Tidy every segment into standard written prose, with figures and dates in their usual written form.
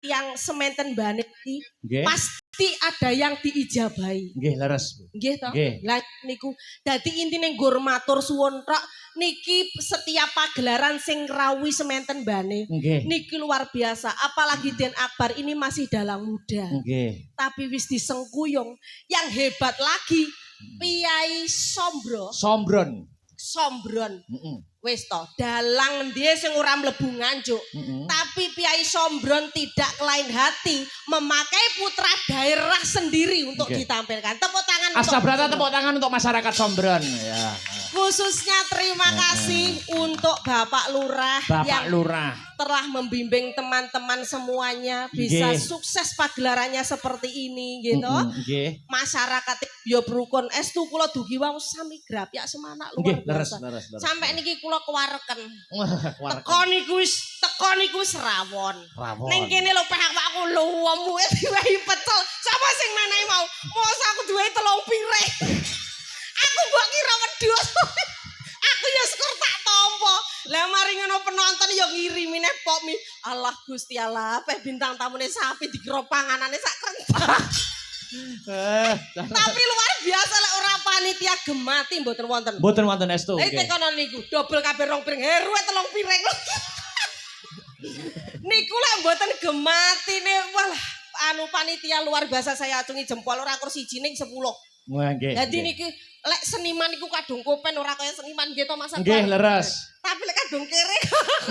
yang sementen bane iki pasti ada yang diijabahi. Nggih, leres. Nggih to? Lah niku dadi intine nggur matur suwun tok niki setiap pagelaran sing rawi sementen bane. Niki luar biasa, apalagi Den Akbar ini masih dalam muda. Tapi wis disengkuyung. Yang hebat lagi Piai Sombron. Wis to, dalang ndiye sing ora mlebu nganjuk. Tapi Piai Sombron tidak kelain hati memakai putra daerah sendiri untuk ditampilkan. Tepuk tangan Astabrata, tepuk tangan untuk masyarakat Sombron ya. Khususnya terima kasih untuk Bapak Lurah yang telah membimbing teman-teman semuanya bisa sukses pagelarannya seperti ini gitu. Masyarakat yo berukun estu kula dugi wau sami grapyak semana luar biasa. Sampai niki kula kewareken. Teko niku wis rawon. Ning kene lho pehak aku luwemu diwahi pecel. Sapa sing menehi mau? Mosok aku duwe 3 piring. Aku mbok kira wedhus. Aku ya syukur tak tampa. Lah mari ngono penonton ya ngirimi nek pok mi. Allah Gusti Allah, peh bintang tamune sapi dikira panganane sak krentek. Tapi luar biasa lek ora panitia gemati mboten wonten. Mboten wonten estu. Tekono niku dobel kabeh 2 piring, heruwe 3 piring. Niku lek mboten gemati ne walah anu panitia luar biasa saya acungi jempol ora kur siji ning 10. Jadi niki lek seniman niku kadung kopen ora kaya seniman nggih to Mas. Nggih leres. Tapi lek kadung kere.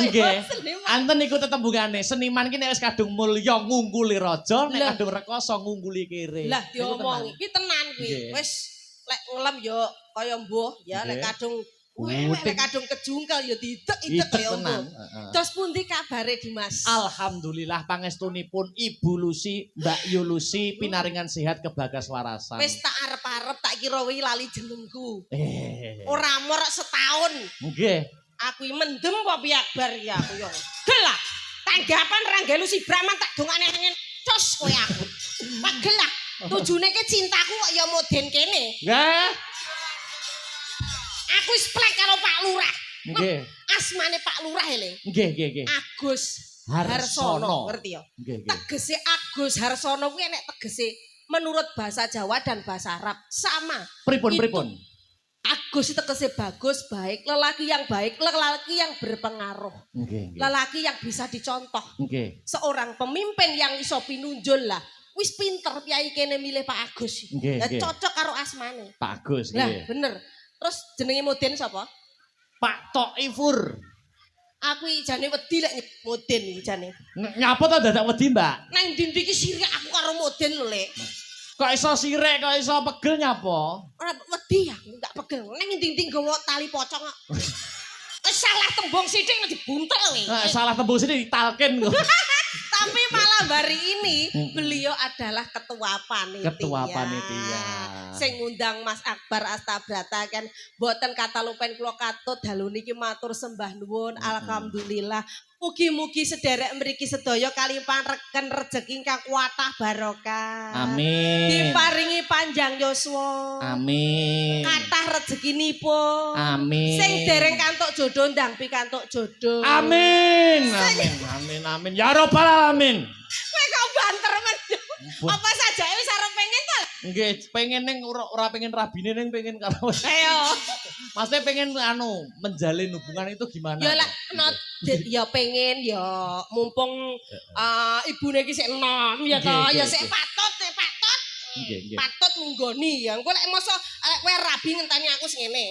Nggih. Anten niku tetembungane seniman ki nek wis kadung mulya ngungguli raja, nek kadung rekoso ngungguli kere. Lah diomongi iki tenan kuwi. Wis lek ngelem yo kaya mbuh ya lek kadung lek kadung kejungkel ya diidek-idek ya tenan. Terus pundi kabare Dimas? Alhamdulillah pangestunipun Ibu Lucy, Mbak Yu Lucy pinaringan sehat kebagaswarasan. Wis tak arep-arep tak kira wi lali jenengku. Ora morok setahun. Nggih. Aku mendem apa Pi Akbar ya aku yo. Gelak. Tanggapan Ranggelu si Brahman tak dongane angin cos kowe aku. Tak gelak. Tujune ke cintaku kok ya moden kene. Nggih. Aku wis plek karo Pak Lurah. Nggih. Asmane Pak Lurah le. Nggih. Agus Harsono, ngerti ya? Nggih. Tegese Agus Harsono kuwi nek tegese menurut bahasa Jawa dan bahasa Arab sama. Pripun? Agus itu tegese bagus, baik, lelaki yang baik, lelaki yang berpengaruh. Lelaki yang bisa dicontoh. Seorang pemimpin yang iso pinunjul lah. Wis pinter piye kene milih Pak Agus. Lah cocok karo asmane. Pak Agus nggih. Lah bener. Terus jenenge moden sapa? Pak Toifur. Aku jane wedi lek moden iki jane. Nyapa to dadak wedi, Mbak? Nang ndi iki sirik aku karo moden lho, Lek. Kok iso sirik, kok iso pegel nyapa? Ora wedi aku, enggak pegel. Nang ndi nggawa tali pocong kok. Salah tembung sithik dibuntel kowe. Salah tembung sithik ditalken kok. Tapi malam hari ini beliau adalah ketua panitia. Sing ngundang Mas Akbar Astabrata kan boten kata lupen kula katut dalu niki matur sembah nuwun. Alhamdulillah. Mugi-mugi sederek mriki sedaya kalimpang reken rejeki ingkang kuatah barokah. Amin. Diparingi panjang yuswa. Amin. Kathah rezekinipun. Amin. Sing dereng kantuk jodoh ndang pikantuk jodoh. Amin. Amin. Ya Rabbal alamin. Kowe kok banter men. Apa saja wis arep pengen to? Nggih, pengen ning ora pengen rabine ning pengen karo. Ayo. Maksudnya pengen menjalin hubungan itu gimana? Ya lah ya pengen ya mumpung ibune iki sik enom ya to ya sik patut. Patut munggoni ya. Engko lek mosok kowe rabi ngenteni aku sing ngene.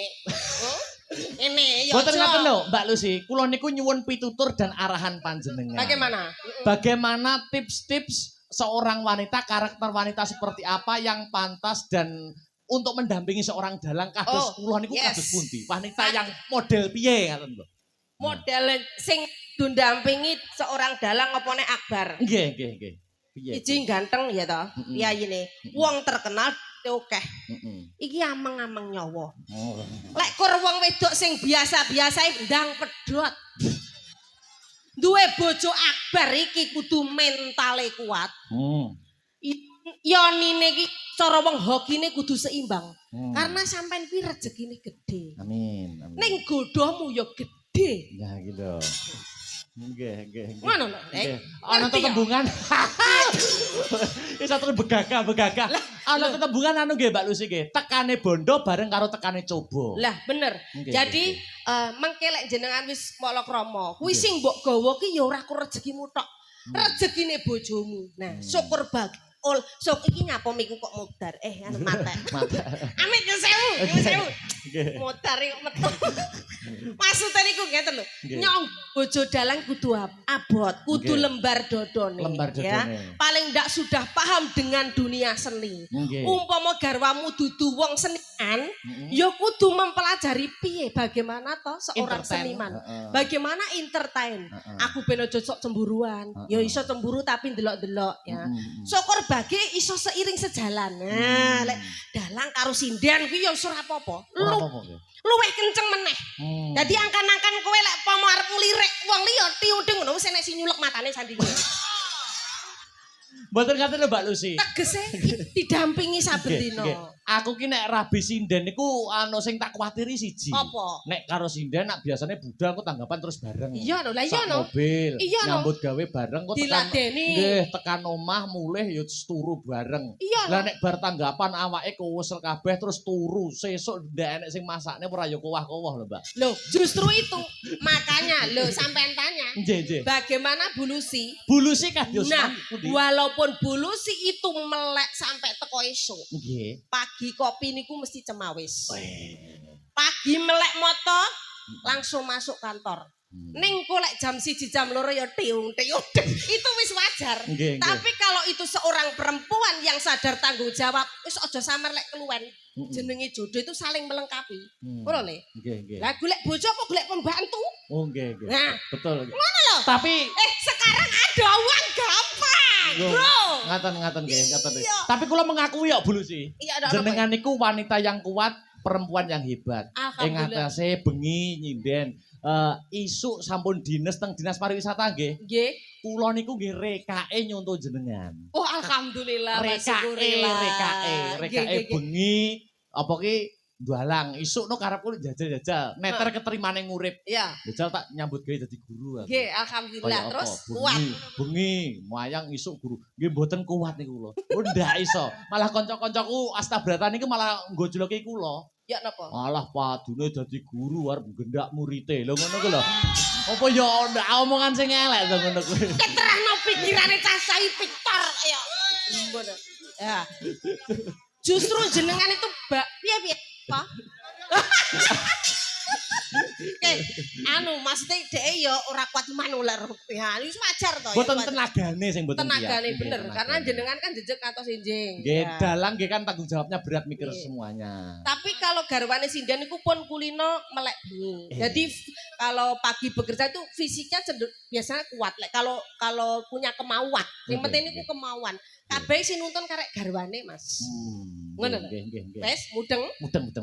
Ngene ya. Boten ngaten lho, Mbak Lucy. Kula niku nyuwun pitutur dan arahan panjenengan. Bagaimana tips-tips seorang wanita, karakter wanita seperti apa yang pantas dan untuk mendampingi seorang dalang kados kula niku kados pundi? Wanita yang model piye ngaten lho. Model sing ndampingi seorang dalang apa nek Akbar? Nggih. Piye? Iji ganteng ya to, piyayine. Wong terkenal akeh. Iki ameng-ameng nyawa. Lek kur wong wedok sing biasa-biasa ndang pedhot. Duwe bojo Akbar iki kudu mentale kuat. Yonine iki cara wong hokine kudu seimbang. Karena sampean kuwi rezekine gedhe. Amin. Ning godhomu ya gedhe. Ya gitu. Nggih. Ngono lho, Ana tetembungan. Isa terus begagah. Ana tetembungan anu nggih Mbak Lucy nggih. Tekane bondo bareng karo tekane coba. Lah bener. Jadi mengke lek jenengan wis palakrama, kuwi sing mbok gawa ki ya ora ku rezekimu tok. Rezekine bojomu. Nah, syukur sok iki nyapa miku kok modar. Anu mate. Amit yo sewu. Modar kok metu. Maksudnya niku ngeten lho. Nyong bojo dalang kudu abot, kudu lembar dodone. Ya. Paling ndak sudah paham dengan dunia seni. Umpama garwamu dudu wong senian, ya kudu mempelajari piye bagaimana toh seorang seniman. Bagaimana entertain. Aku ben aja sok cemburuan. Ya iso cemburu tapi ndelok-ndelok ya. Syukur bagi iso seiring sejalan. Nah, lek dalang karo sinden kuwi ya ora apa-apa. Luwih kenceng meneh. Dadi angkan-angkan kowe lek pomo arep nglirik wong liya tiudeng ngono wis enek sing nyulek matane sandinge. Mboten ngaten lho Mbak Lucy. Tegese didampingi saben dina. Aku ki nek rabi sinden niku anu sing tak kuwatiri siji. Apa? Nek karo sinden nak biasane budal aku tanggapan terus bareng. Iya lho, lah iya lho. Mobil, nyambut gawe bareng kok tekan. Nggih, tekan omah mulih ya turu bareng. Lah nek bar tanggapan awake kewesel kabeh terus turu, sesuk ndak enek sing masakne ora ya kowah-kowah lho, Mbak. Loh, justru itu. Makanya lho sampean tanya. Nggih. Bagaimana Bulusi? Bulusi kados Nah, walaupun Bulusi itu melek sampai teko esuk. Nggih. Pagi kopi niku mesti cemawis. Pagi melek moto langsung masuk kantor. Ning kolek jam 1 jam 2 ya tiung. Itu wis wajar. Tapi kalau itu seorang perempuan yang sadar tanggung jawab, wis aja samar lek keluwen. Jenenge jodoh itu saling melengkapi. Ngono lho. Nggih. Lah golek bojo apa golek pembantu? Oh nggih. Nah, betul. Ngono lho. Tapi sekarang ada uang gampang, Bro. Ngaten nggih, ngaten. Tapi kula mengakui ya Bulusi. Jenengan niku wanita yang kuat, perempuan yang hebat. Ing atase bengi nyinden. Isuk sampun dinas teng dinas pariwisata nggih. Nggih. Kula niku nggih rekake nyonto jenengan. Oh alhamdulillah. Rekake bengi apa ki dalang isuk no karepku jajal-jajal neter keterimane ngurip. Iya. Jajal tak nyambut gawe dadi guru aku. Nggih, alhamdulillah. Terus kuat. Bengi, wayang isuk guru. Nggih mboten kuat niku kula. Oh ndak iso. Malah kanca-kancaku astabrata niku malah nggo juluki kula. Ya napa? Malah padune dadi guru arep gendak murite. Lho ngono ku lho. Apa ya ndak omongan sing elek to ngono kuwi. Keterahno pikirane cah sai Victor ya. Ngono. Ya. Justru jenengan itu piye Pak? Maksudnya dhek ya ora kuat manuler. Ya, wis wajar to. Boten tenagane sing boten piye. Tenagane bener, karena jenengan kan jejeg atos enjing. Nggih, dalang nggih kan tanggung jawabnya berat mikir semuanya. Tapi kalau garwane sinden iku pun kulino melek bengi. Jadi kalau pagi bekerja itu fisiknya biasanya kuat. Kalau punya kemauan, yang penting niku kemauan. Kabeh sing nuntun karek garwane, Mas. Ngono lho. Nggih. Wes mudeng.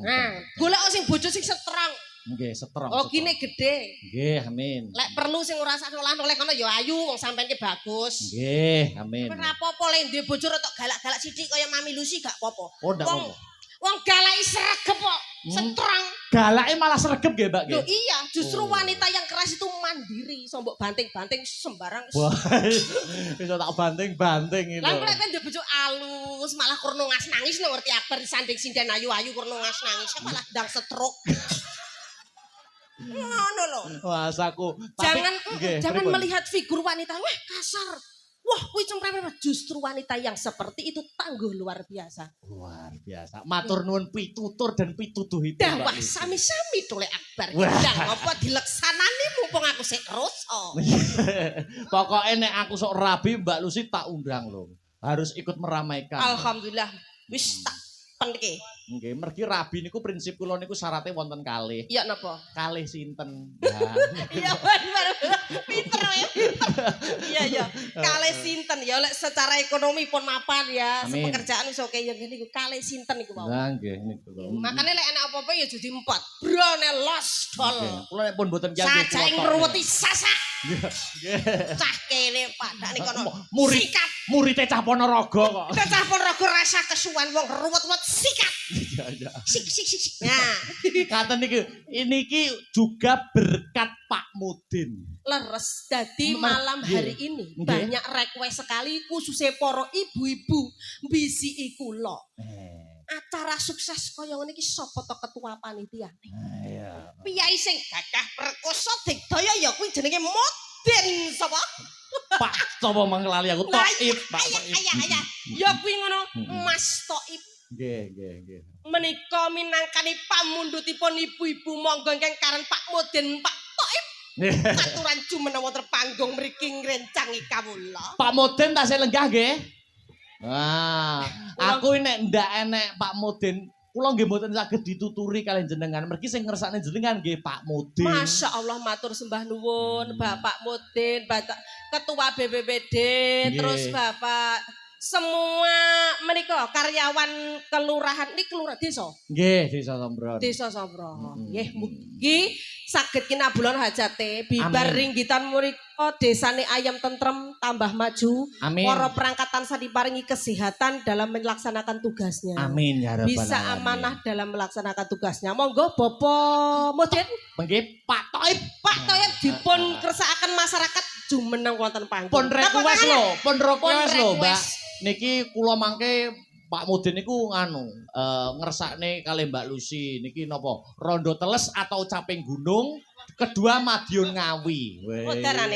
Nah, golek sing bojo sing strong. Nggih, strong. Oh, kine gede. Nggih, amin. Lek perlu sing ora sak noleh kono ya ayu, wong sampean ki bagus. Nggih, amin. Ora apa-apa lek duwe bojo rada galak-galak sithik kaya Mami Lucy gak apa-apa. Oh, ndak apa-apa. Wong galake sregep kok, strong. Galake malah sregep nggih, Mbak. Loh iya, justru wanita yang keras itu mandiri, iso mbok banting-banting sembarang. Wah, iso tak banting-banting itu. Lah nek ndek bojo alus, malah kurno nangis ngerti akbar sanding sinden ayu-ayu kurno nangis, malah ndang stroke. Ngono lho. Wah, saku. Jangan melihat figur wanita, wah kasar. Wah, kuwi cemprem-cemprem. Justru wanita yang seperti itu tangguh luar biasa. Luar biasa. Matur nuwun pitutur dan pituduh itu. Wah, sami-sami Tole Akbar. Ndang apa dileksanani mumpung aku sik ruso. Pokoke nek aku sok rabi Mbak Lucy tak undang lho. Harus ikut meramaikan. Alhamdulillah. Wis tak penke. Nggih, mergi rabi niku prinsip kula niku syaratnya wonten kalih. Iya napa? Kalih sinten. Iya bener. Pinter ya. Iya. Kalih sinten ya lek secara ekonomi pun mapan ya. Pekerjaan iso kaya ngene iku kalih sinten iku wae. Lah nggih niku. Makane lek enak apa-apa ya jadi 4. Brone los dol. Kula nek pun mboten kiye. Sajake ngruweti sasak. Nggih. Cah kene padane kono. Murid. Sikat Muridé Cah Ponorogo kok. Cah Ponorogo rasa kesuwen wong ruwet-ruwet sikat. Iya. Sik. Nah, kata niki juga berkat Pak Mudin. Leres dadi malam hari ini banyak request sekali khususnya para ibu-ibu bisi kula. Acara sukses kaya ngene iki sapa to ketua panitiane? Iya. Piyai sing gagah perkoso digdaya ya kuwi jenenge Mudin sapa? Pak sapa manglali aku Toib, Pak. Ayah. Ya kuwi ngono, Mas Toib. Nggih. Menika minangkani pamundhutipun ibu-ibu monggo ingkang karen Pak Mudin, Pak Toib. Aturan jumenawa terpanggung mriki ngrencangi kawula. Pak Mudin tasih lenggah nggih. Wah, aku nek ndak enek Pak Mudin, kula nggih mboten saged dituturi kalian jenengan. Mergi sing ngersakne jenengan nggih Pak Mudin. Masya Allah matur sembah nuwun Bapak Mudin, Ketua BPBD, terus Bapak semua menika karyawan kelurahan ini kelurahan desa. Nggih, Desa Sombron. Desa Sombron. Nggih, mugi saged kinabulon hajate bibar ringgitan murika desane ayam tentrem tambah maju. Amin. Para perangkatan diparingi kesehatan dalam melaksanakan tugasnya. Amin ya rabbal alamin. Bisa amanah dalam melaksanakan tugasnya. Monggo Bapak Mudin. Nggih, Pak Toib. Pak Toib dipun kersakaken masyarakat jumeneng wonten panggung. Pun request lho, Mbak. Niki kula mangke Pak Mudin niku ngersakne kali Mbak Lucy niki napa rondo teles atau caping gunung kedua Madiun Ngawi. Modern.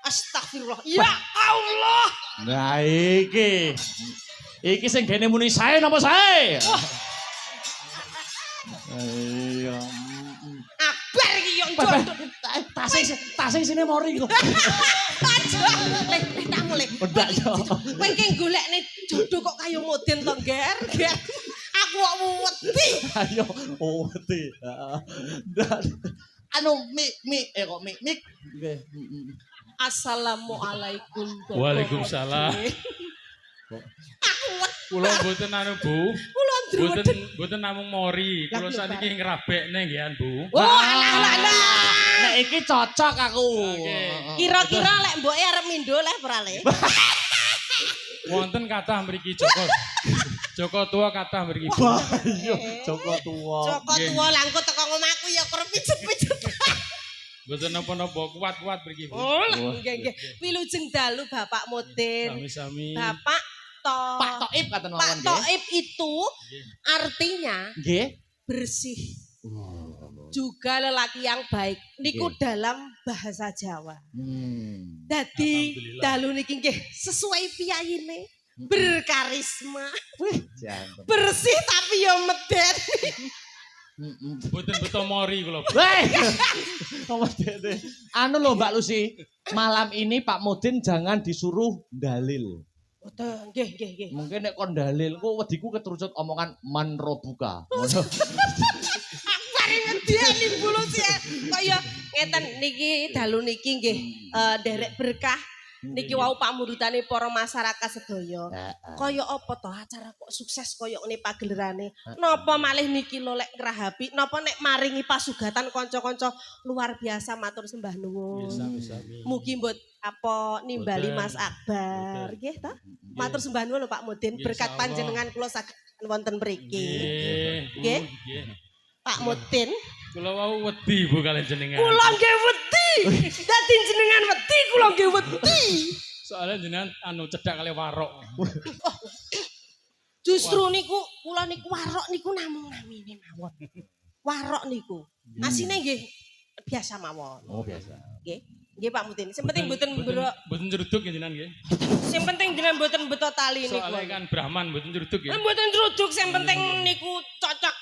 Astagfirullah. Ya Allah. Nah iki sing gene muni sae napa sae? Ayo. Abar iki yo njondok. Tasing sini mori kok. Leh tak mulai. Ndak yo. Kowe ki golekne jodoh kok kaya Mudin to, Ger. Aku kok wedi. Ayo, wedi. Anu mik nggih. Assalamualaikum. Waalaikumsalam. Aku Kula mboten anu Bu. Kula Mboten namung mori, kula saniki ngrabekne nggih Bu. Oh, alah. Nek iki cocok aku. Kira-kira lek mboke arep mindo leh ora le. Wonten kathah mriki Joko tua kathah mriki. Iya, Joko tua. Joko tua langku teko omahku ya kerep pijet-pijet. Mboten napa-napa kuat-kuat mriki Bu. Oh, nggih. Wilujeng dalu Bapak Mudin. Sami-sami. Pak Toib kata mawon nggih. Pak Toib itu artinya nggih bersih. Juga lelaki yang baik niku dalam bahasa Jawa. Dadi dalu niki nggih sesuai piyayine, berkarisma. Bersih tapi yo meden. Mboten beto mori kula. Anu lho Mbak Lucy, malam ini Pak Mudin jangan disuruh dalil. Betul, nggih. Mungkin nek kon dalil kok wediku keterucut omongan manrobuka. Ngediani bulu sih kaya ngeten niki dalu niki nggih derek berkah niki wau pamundhutane para masyarakat sedaya. Kaya apa to acara kok sukses kaya ngene pagelerane. Napa malih niki lho lek ngrahapi napa nek maringi pasugatan kanca-kanca luar biasa matur sembah nuwun. Mugi mbot apa nimbali Mas Akbar nggih to. Matur sembah nuwun lho Pak Mudin berkat panjenengan kula saged wonten mriki. Nggih. Pak Mudin, kula wau wedi Bu kalian jenengan. Kula nggih wedi. Dadi jenengan wedi, kula nggih wedi. Soalnya jenengan anu cedhak kali warok. Justru niku kula niku warok niku namung namine mawon. Warok niku. Asine nggih biasa mawon. Oh biasa. Nggih. Nggih Pak Mudin. Sing penting mboten mboten nyeruduk ya jenengan nggih. Sing penting jenengan mboten beto tali niku. Soale kan Brahman mboten nyeruduk ya. Mboten nyeruduk, sing penting niku cocok.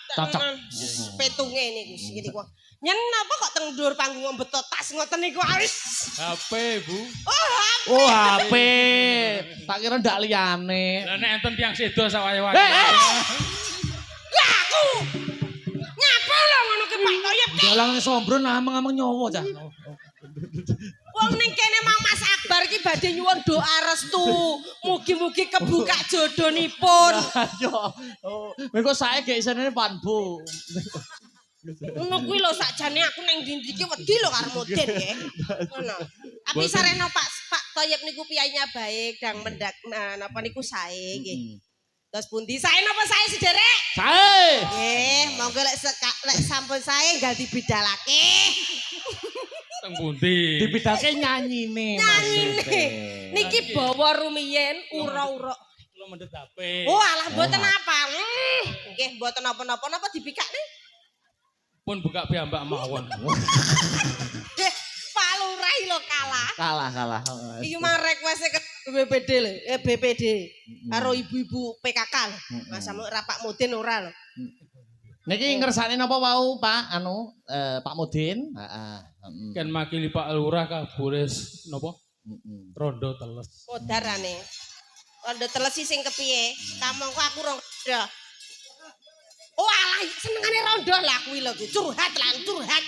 Petunge niku niku. Yen napa kok teng dhuwur panggung beto tas ngoten niku wis. HP, Bu. Oh, HP. Tak kira ndak liyane. Lah nek enten tiyang sedo sawaye-waye. Lah aku. Ngapa lho ngono ki Pak Toyib? Dalang Sombron ameng-ameng nyawa cah. Wong ning kene Mang Mas Akbar iki badhe nyuwun doa restu. Mugi-mugi kebuka jodohnipun. Yo. Oh, mengko sae gek isine Pan Bu. Ngono kuwi lho sakjane aku ning ndi-ndi iki wedi lho karo Mudin nggih. Ngono. Tapi sarena Pak Thoyib niku piyainya baik dan mendak napa niku sae nggih. Terus pundi sae napa sae sederek? Sae. Nggih, monggo lek sampun sae enggal dibidalake. Teng pundi? Dibidalake nyanyine maksudnya. Niki bawa rumiyin ura-ura. Kula mendhet HP. Oh, alah mboten apa. Nggih, mboten napa-napa napa dibikakne. Pun buka piyambak mawon. Pak Lurah lho kalah. Kalah. Iki mang request ke BPD lho, BPD karo ibu-ibu PKK lho. Masa ora Pak Mudin ora lho. Niki ngersane napa wau Pak Pak Mudin? Heeh. Kan makili Pak Lurah kabures napa? Rondo teles. Kodarane. Rondo teles sing kepiye? Kamangku aku rong Oh alah senengane rondo lah kuwi lho curhat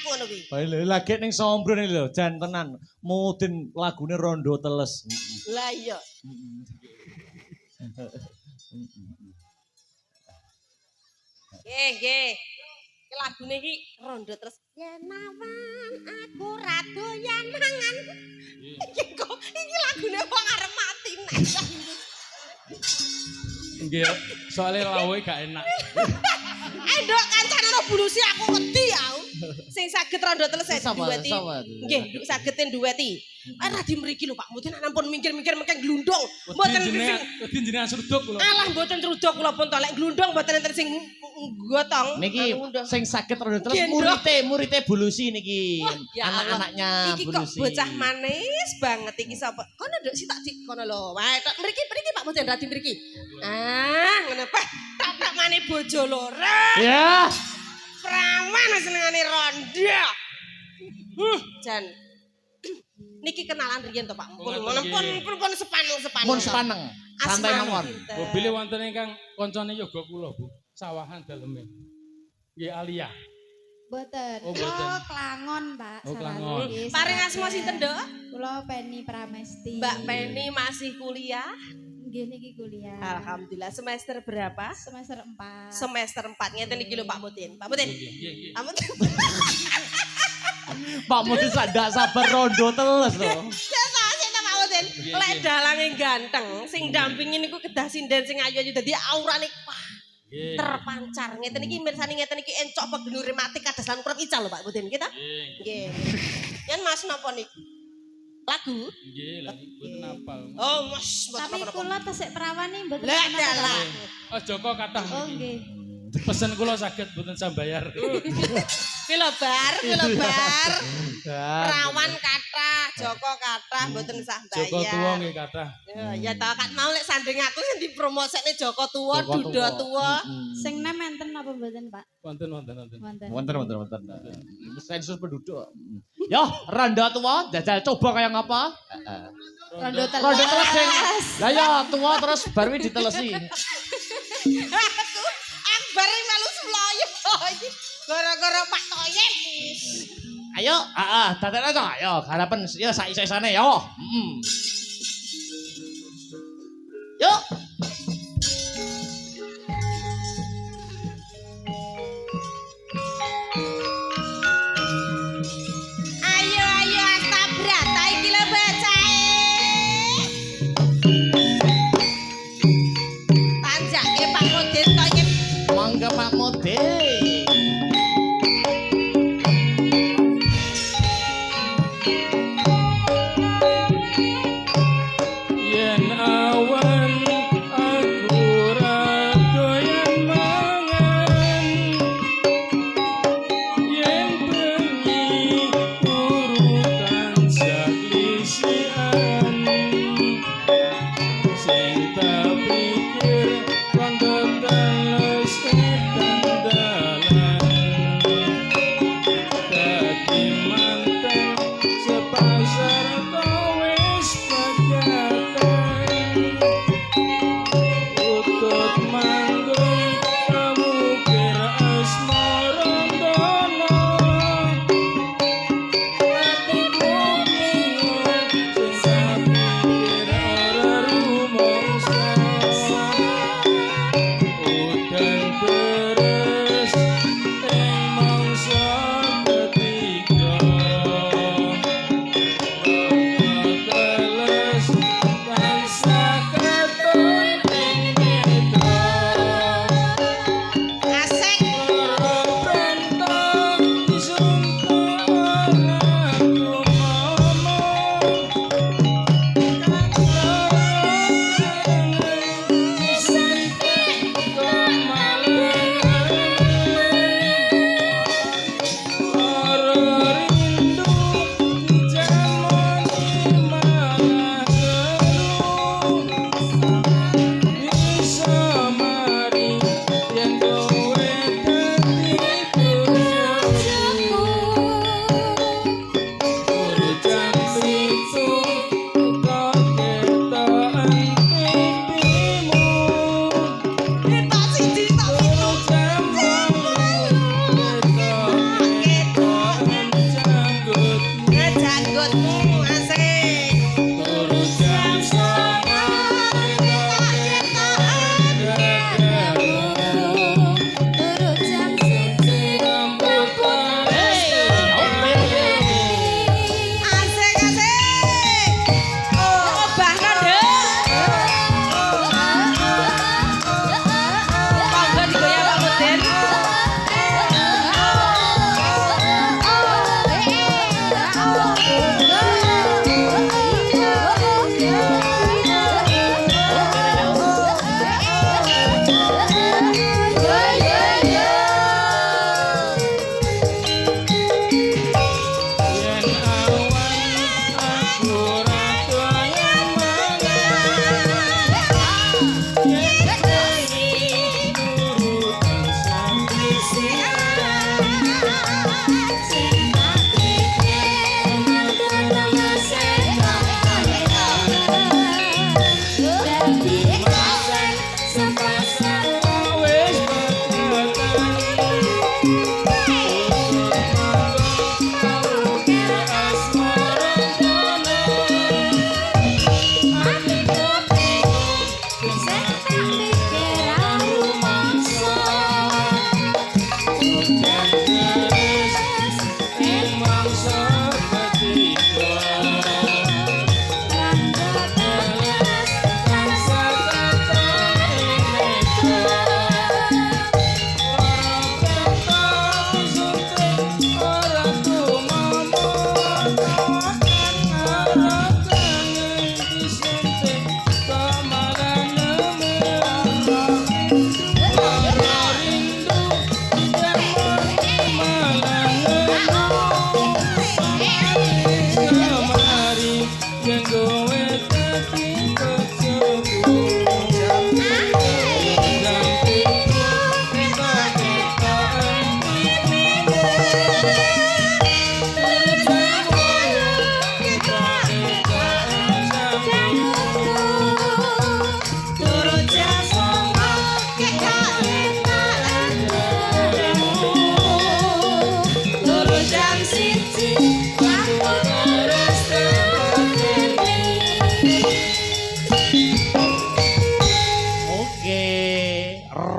ngono kuwi. Lagi ning Sombron iki lho jan tenan. Mudin lagune rondo teles. Lah iya. Nggih. Iki lagune iki rondo terus yen awan aku ra doyan mangan. Iki lagune wong arep mati nek. Nggih, soalnya lawe gak enak. Nduk kancane ana bulusi aku wedi aku. Sing saged rondo teles duweti. Nggih, saged duweti. Radi mriki lho Pak Mudin ampun mikir-mikir mengke glundung. Mboten jenengan surduk kula. Alah mboten surduk kula pun tolek glundung mboten enten sing gotong. Niki sing saged rondo teles murite bulusi niki. Anak-anaknya iki bulusi. Iki kok bocah manis banget iki sapa? Kono nduk si tak kono lho. Wae mriki Pak Mudin radi mriki. Ngono Pak. Tak mane bojo loro. Ya. Prawan senengane rondo. Jan. Niki kenalan riyen to Pak. Pun sepaneng. Mun sepaneng. Santai mawon. Mobil wonten ingkang kancane yoga kula, Bu. Sawahan daleme. Nggih Alia. Mboten. Oh, mboten. Klangon, Pak. Oh, Klangon. Paring asma sinten, Nduk? Kula Penny Pramesti. Mbak Penny masih kuliah? Nggih niki kuliah. Alhamdulillah. Semester berapa? Semester 4. Semester 4. Ngeten iki lho Pak Mudin. Pak Mudin. Nggih. Pak Mudin. Pak Mudin sak sabar rondo teles lho. Ya tak Pak Mudin. Lek dalange ganteng, sing dampingi niku kedah sinden sing ayu-ayu dadi aurane terpancar. Ngeten iki mirsani ngeten iki encok pegenur rematik kados lan kurang ical lho Pak Mudin kita. Nggih. Yen Mas napa niki? Lagu? Nggih, lagi mboten hafal. Oh, Mas. Tapi kula tesik perawan nih mboten. Lah dalah. Oh, Joko kathah Oh niki. nggih. Pesen kula saged mboten sambayar. Kilo bar. Rawan kathah, Joko kathah mboten sah bayar. Joko tuwa nggih kathah. Ya ta kan mau lek sanding aku sing dipromosekne Joko tuwa, Duda tuwa. Sing nem enten apa mboten, Pak? Wonten. Wonten. Sensus penduduk. Yo, rondo tua jajal coba kayak ngapa? Rondo Rondo teles sing. Lah ya tua terus baru ditelesi. Aku bareng melu seloyo iki. Gara-gara Pak Thoyib. Ayo, dadekne to. Ayo, harapan ya sak iso-isane yo. Yuk. Ayo astabrata iki lho bacae. Tanjake Pak Mudin Thoyib. Mangga Pak Mudin.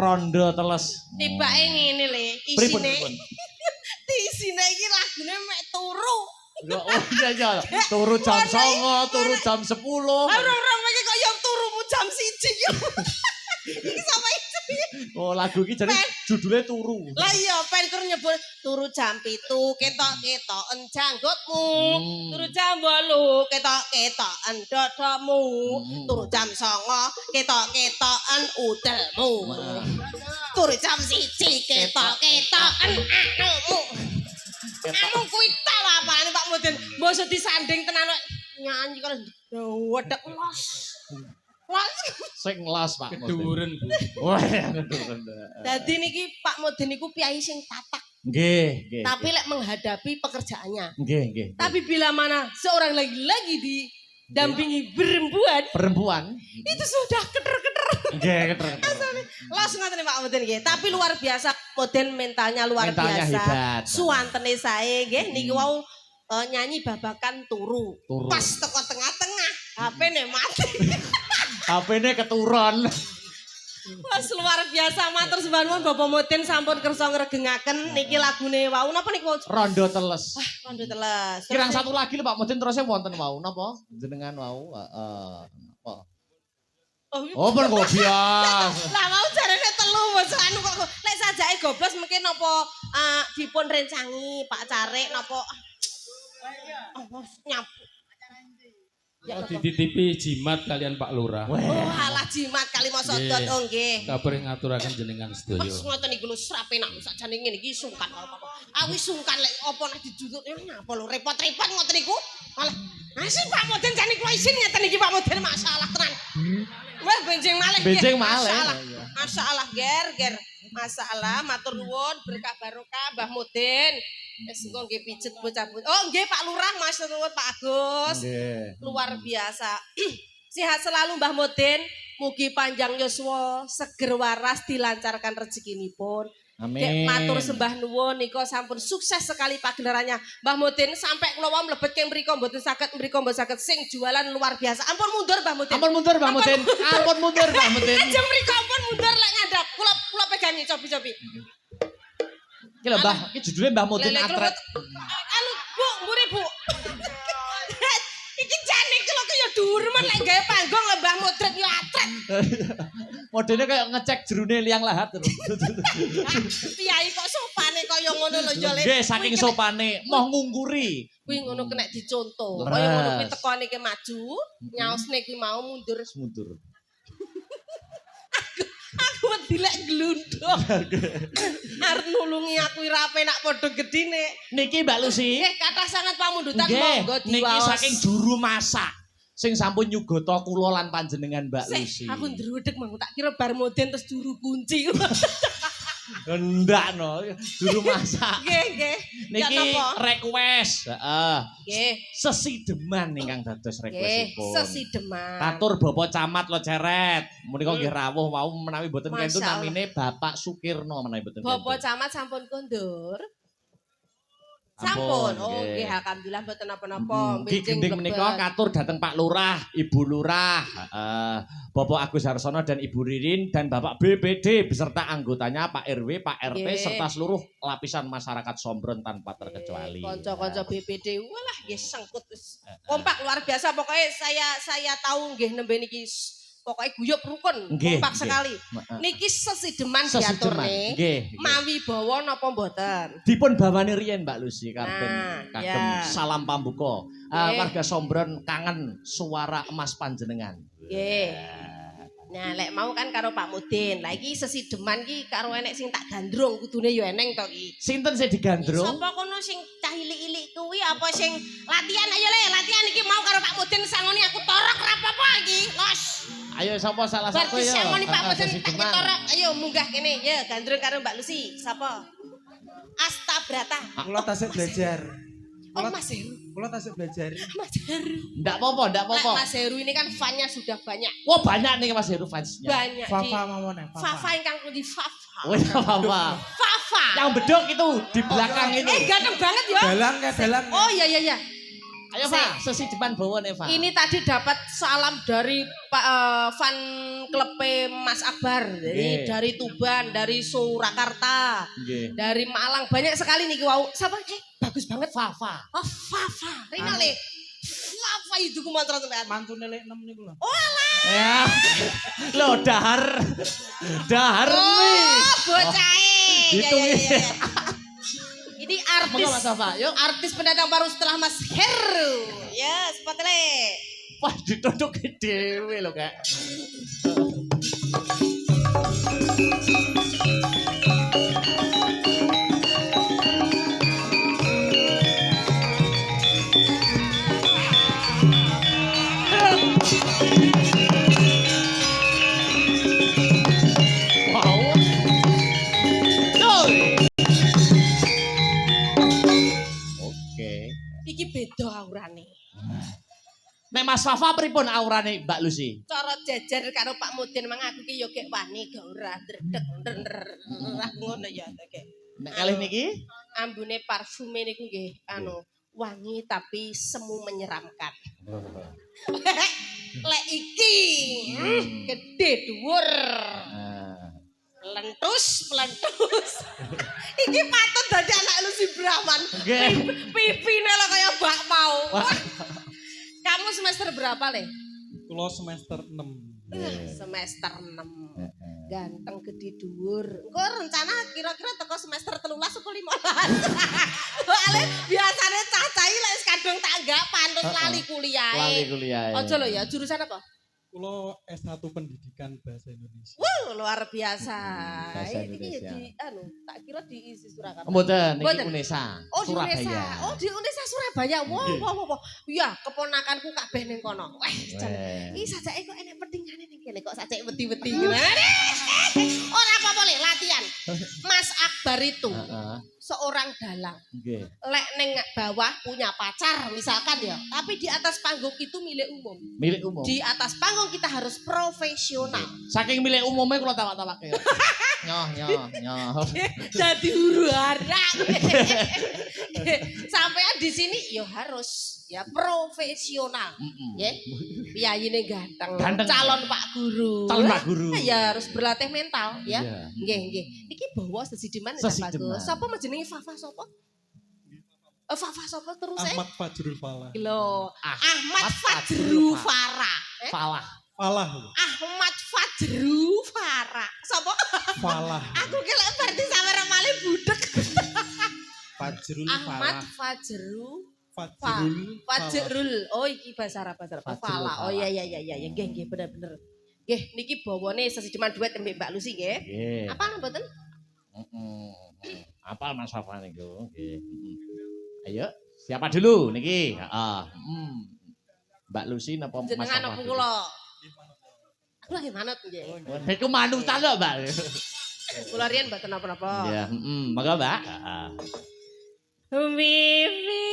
Rondo teles. Tibake ngene le, isine. Isine iki lagune mek turu. Oh iya. Turu jam 09.00, turu jam 10. Orang-orang iki kok yo turumu jam 1 yo. Iki sapa iki? Oh lagu iki jadi judulnya turu. Lah iya pen kur nyebut turu jam 7 ketok-ketoken janggutmu. Turu jam 8 ketok-ketoken dodokmu. Turu jam 9 ketok-ketoken udelmu. Turu jam 1 ketok-ketoken anumu. Anu kuwi ta apane Pak Mudin? Mbok disanding tenan nyanyi karo wedek los. Sing las Pak Mudin. Keduren Bu. Wah, keduren. Dadi niki Pak Mudin niku piyai sing tatak. Nggih. Tapi lek menghadapi pekerjaannya. Nggih. Tapi bila mana seorang lagi didampingi perempuan itu sudah keter-keter. Nggih, keter. Langsung ngoten Pak Mudin nggih. Tapi luar biasa Mudin mentalnya luar biasa. Hebat. Suwantene sae nggih niki wau nyanyi babakan turu. Pas teko tengah-tengah HP-ne mati. HP-ne keturun. Wes luar biasa matur sembah nuwun Bapak Mudin sampun kersa ngregengaken niki lagune wau napa niku? Rondo teles. Rondo teles. Kirang satu lagi lho Pak Mudin terusnya wonten wau napa? Jenengan wau apa? Oh ben kok biasa. Lah mau jarene telu bos anu kok lek sajake goblos mungkin napa dipun rencangi Pak Carek napa nyapu. Oh, dititipi jimat kalian Pak Lurah. Oh, alah jimat kali mosot oh nggih. Kabar ngaturaken jenengan sedaya. Wes ngoten niku lho srape nak sakjane ngene iki sungkan apa. Aku sungkan lek apa nek dijutut nyapa lho repot-repot ngoten niku. Malah asih Pak Mudin jane kula isin ngeten iki Pak Mudin masalah tenan. Wes benjing malih. Benjing malih. Masalah ger. Masalah matur nuwun berkah barokah Mbah Mudin. Wis engko nggih pijet bocah-bocah. Oh nggih Pak Lurah matur nuwun Pak Agus. Nggih. Luar biasa. Sehat selalu Mbah Mudin. Mugi panjang yuswa, seger waras dilancarkan rezekinipun. Amin. Matur sembah nuwun nika sampun sukses sekali pagelarannya. Mbah Mudin sampai kula wau mlebet keng mriku mboten saged sing jualan luar biasa. Ampun mundur Mbah Mudin. Ampun mundur Mbah Mudin. Ampun mundur Mbah Mudin. Ajeng mriku ampun mundur lek ngadap. Kula pegangi cobi-cobi. Iki lho Mbah, iki judulnya Mbah Mudin Atret. Anu Bu, mburi Bu. Iki jane kula kaya dhuwur men lek gawe panggung lho Mbah Mudin yo atret. Modelnya kayak ngecek jerune liang lahat. Piyai kok sopane kaya ngono lho yo Le. Nggih, saking sopane moh ngungguri. Kuwi ngono kena dicontoh. Kaya ngono kuwi tekone ki maju, nyaosne ki mau mundur. Aku wedi lek glundong. Arep nulungi aku ora penak padha gedine. Niki Mbak Lucy. Nggih, kathah sangat pamundutan Nggih, monggo diwaos. niki saking juru masak sing sampun nyugata kula lan panjenengan Mbak Lucy. Aku ndrudeg mangko tak kira bar Mudin terus juru kunci. Ndak no, juru masak. Nggih. Niki request, Nggih. Sesideman ingkang dados requestipun. Sesideman. Katur Bapak Camat lo ceret. Menika nggih rawuh wau menawi boten kentu namine Bapak Sukirno menawi boten kentu. Bapak Camat sampun kondur. Sampun. Oh nggih alhamdulillah mboten napa-napa. Nggih gending menika katur dhateng Pak Lurah, Ibu Lurah, Bapak Agus Harsono dan Ibu Ririn dan Bapak BPD beserta anggotanya Pak RW, Pak RT serta seluruh lapisan masyarakat Sombron tanpa terkecuali. Kanca-kanca BPD walah nggih sengkut wis. Kompak luar biasa pokoknya saya tahu nggih nembe niki pokoknya guyub rukun kompak sekali. Niki sesideman diaturne. Mawi bawa napa mboten? Dipun bawani riyen Mbak Lucy kagem salam pambuka. Warga Sombron kangen suara emas panjenengan. Nggih. Nah, lek mau kan karo Pak Mudin. Lah iki sesideman ki karo enek sing tak gandrung kudune yo eneng to iki. Sinten sing digandrung? Sapa kono sing cah ilik-ilik kuwi apa sing latihan ayo le latihan iki mau karo Pak Mudin sangoni aku torok ora apa-apa iki. Los. Ayo sapa salah satu ya. Sangoni Pak Mudin tak torok. Ayo munggah kene ya gandrung karo Mbak Lucy. Sapa? Astabrata. Kula tasih belajar. Oh Mas Heru. Kula tasih belajar. Mas Heru. Ndak apa-apa. Mas Heru ini kan fan-nya sudah banyak. Wah banyak nih Mas Heru fans-nya. Banyak. Fafa mawon ya. Fafa ingkang pundi Fafa. Oh ya Fafa. Fafa. Yang bedok itu di belakang ini. Ganteng banget ya. Dalang. Oh iya. Ayo Pak, sesi depan bawon ya Pak. Ini tadi dapat salam dari Pak fan klub Mas Akbar, dari Tuban, dari Surakarta, dari Malang, banyak sekali nih wow. Siapa? Bagus banget Fafa. Oh Fafa, Rinale. Fafa itu kumantra sampean. Mantune lek 6 niku lho. Oh alah. Ya. Loh dahar nih. Oh, bocahe. Ya. Ini artis. Mas Fafa, yuk. Artis pendatang baru setelah Mas Heru. Ya, sepatele. Wah, ditutuk dewe lho, Kak. Iki beda aurane. Nek Mas Fafa pripun aurane Mbak Lucy? Cara jejer karo Pak Mudin mang aku ki yo gek wani gak ora ndredeg ngono ya gek. Nek kalih niki ambune parfume niku nggih wangi tapi semu menyeramkan. Lek iki gede dhuwur. Pelentus. Iki patut dadi anak Lucy Brahman. Pipine lo kaya bak mau. Kamu semester berapa, Le? Kulo semester 6. Semester 6. Ganteng gede dhuwur. Engko rencana kira-kira teko semester 13 apa 15. Soale biasane cacai lek kadung tak enggak pantes lali kuliah. Lali kuliah. Aja lho ya, jurusan apa? Kulo S1 Pendidikan Bahasa Indonesia. Luar biasa. Bahasa Ini Indonesia. di tak kira di isi Surakarta. Mboten, niki UNESA. Oh, di Surabaya. UNESA. Oh, di UNESA Surabaya. Wow. Iya, keponakanku kabeh ning kono. Iki sajake kok enek pentingane ning kene kok sajake wedi-wedi. Ora apa-apa Le, latihan. Mas Akbar itu seorang dalang. Nggih. Lek ning bawah punya pacar misalkan ya, tapi di atas panggung itu milik umum. Milik umum. Di atas panggung kita harus profesional. Saking milik umumnya kula tawak-tawake. Nyoh. Jadi huru hara. Sampean di sini ya harus ya profesional. Nggih. Piyayine ganteng. Calon Pak Guru. Calon Pak Guru. Ya harus berlatih mental ya. Nggih. Iki bawa sesidiman Sesidiman. bagus. Sapa jenenge Fafa sapa? Fafa sapa terus Ahmad Fajrul Falah. Lho, Ahmad Fajrul Farah. Falah. Ahmad Fajrul Farah. Sapa? Falah. Aku ki lek berarti sampe male budek. Fajrul Ahmad Fajrul. Oh iki bahasa Arab. Falah. Oh iya. Nggih bener. Nggih niki bawane sesideman duet mbek Mbak Lucy nggih. Apa mboten? Apal Mas Fafa niku nggih. Ayo, siapa dulu niki? Heeh. Mbak Lucy napa Mas Fafa? Jenengan apa kula? Aku lagi manut nggih. Niku manutan lho, Mbak. Kula riyen mboten napa-napa. Ya, monggo, Mbak. Heeh. Wiwitane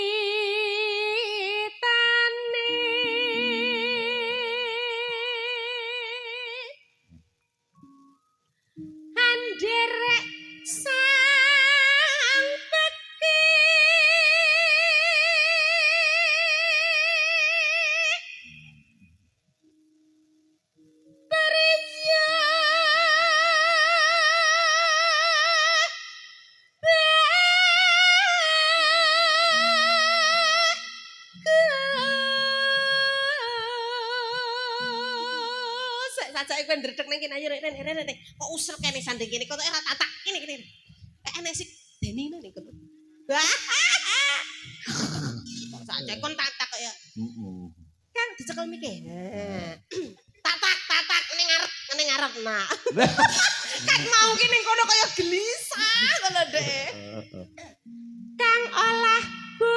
anderek sang beki Bereja sajake kowe ndredeg nang kene ayo rek kok usel kene sanding kene kok ora tatak kene enek sik deni ning kono kok sajake kon tatak kok ya Kang dicekel miki tatak ning ngarep nah kan mau ki ning kono kaya gelisah ngono dek Kang olah bu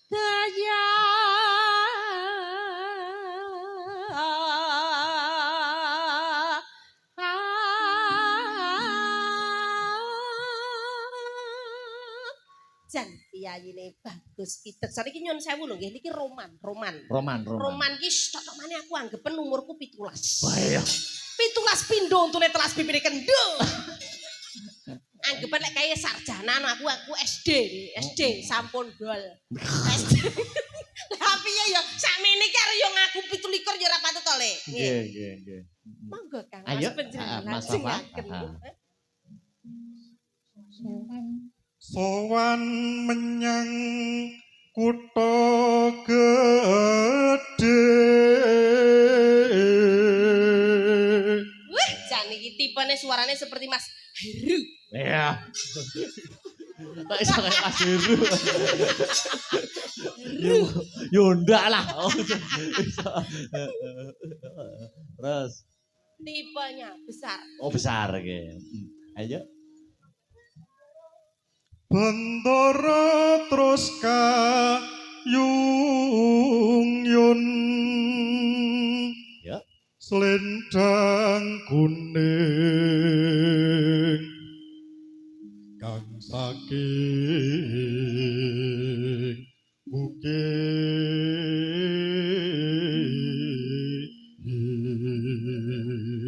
daya jan piyayine bagus pitek saniki nyun sewu lho nggih niki roman ki totomane aku anggepen umurku 17 Bae. 17 pindho untune telas pipine kendul anggapan lek kaya sarjana aku SD sampun dol. SD. Lah piye ya sakmene iki arep yo ngaku 17 yo ora patut to, Le. Nggih. Monggo Kang. Ayo, panjenengan Mas sing Papa. ngaken. Sowan menyang kutha gedhe. Wih, jan iki tipene suarane seperti Mas Heru. Iya. Tak iso kayak Mas Heru. Yo ndak lah. Terus Tipenya besar. oh besar ge. Ayo. Bendara terus kayung-yun. Ya. Selendang kuning kang saking bukit.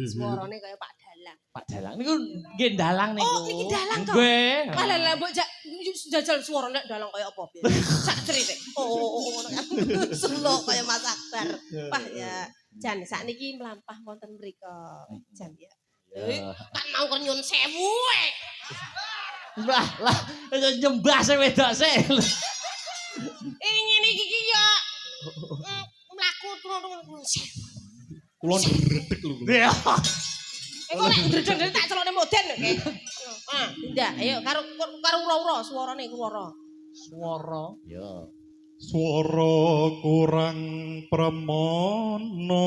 Suarane kaya Pak Dalang. Pak Dalang niku nggih dalang niku. Oh, niki dalang toh? Nggih. Malah lah mbok jajal suarane dalang kaya apa piye? Sak cerite. Oh, ngono kan. Selo kaya Mas Akbar. Wah ya, jan sakniki mlampah wonten mriku. Jan ya. Kan mau nyun sewu. Lah, nyembah sing wedok sik. Ngene iki ya. Mlaku turun sewu. Kulon redeg lho. Iya. Kok nek ndredeg tak celokne moden lho, Kek. Ah, ndak, ayo karo ura-ura suarane ura. Swara. Ya. Swara kurang premono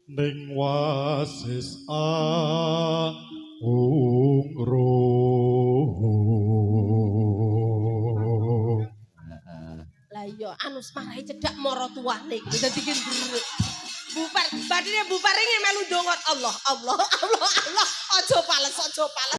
ning wasis ungro. Lah iya, anu marahi cedak mara tuane iki dadi gendruk. Bubar, badine bupare melu ndonga Allah. Aja pales.